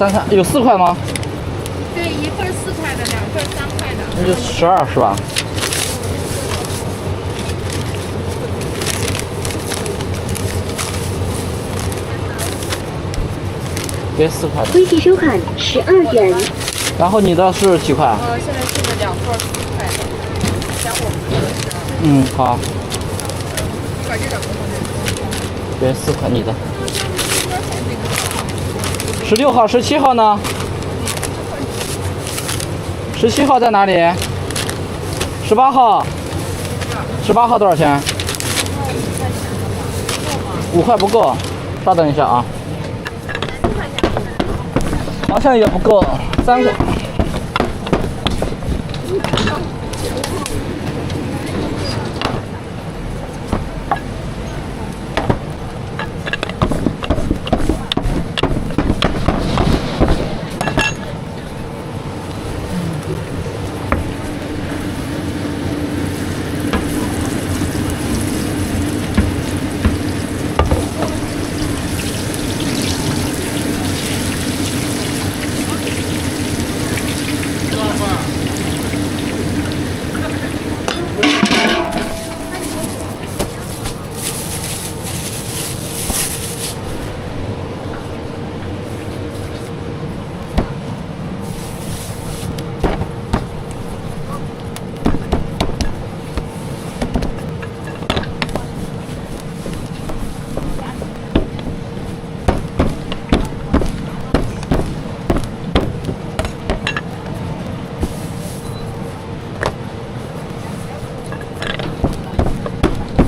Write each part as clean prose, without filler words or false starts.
3有4块吗？对，一份4块的，2份3块的。那就12是吧？给4块的。微信收款12元。然后你的是几块？现在是2份4块的，加我们的是。嗯，好。把这两个放在给4块，你的。16号、17号呢？17号在哪里？18号。18号多少钱？5块不够，稍等一下啊。好像也不够，3个。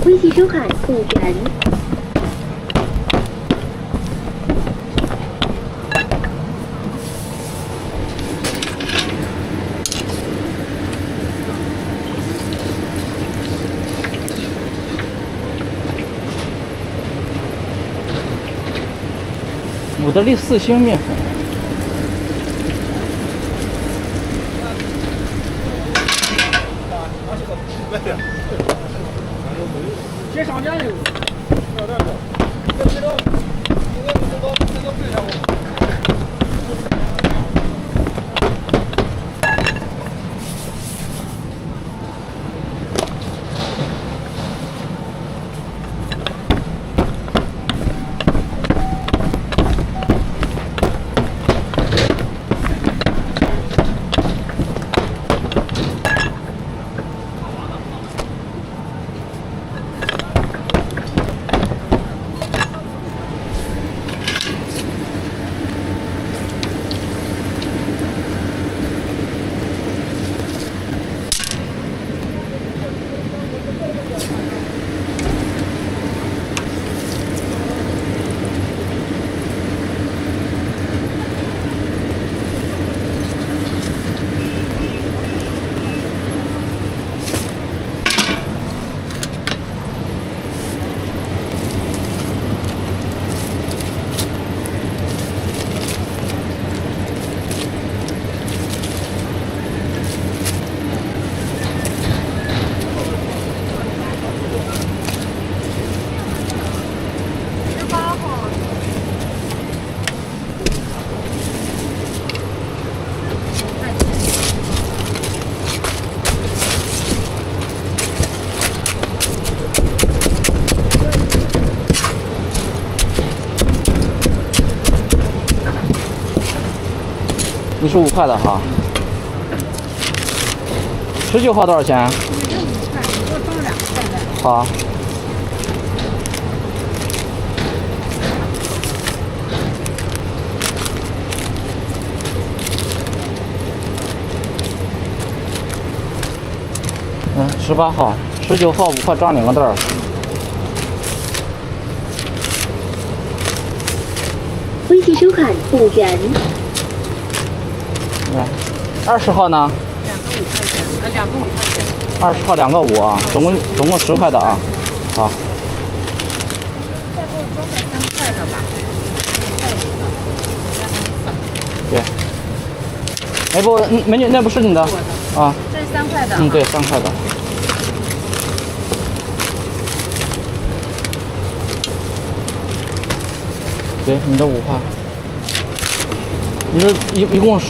微信收款5元。伍德利4星面粉。接上酱油。你是5块的哈。19号多少钱？好。18号、19号5块装2个袋儿。微信收款5元。 20号呢2个5块钱？20号2个5啊，总共10块的啊，好。再给我装点3块的吧。对。哎不，美女，那不是你的啊？这是3块的。嗯，对，3块的。对，你的5块。你说一共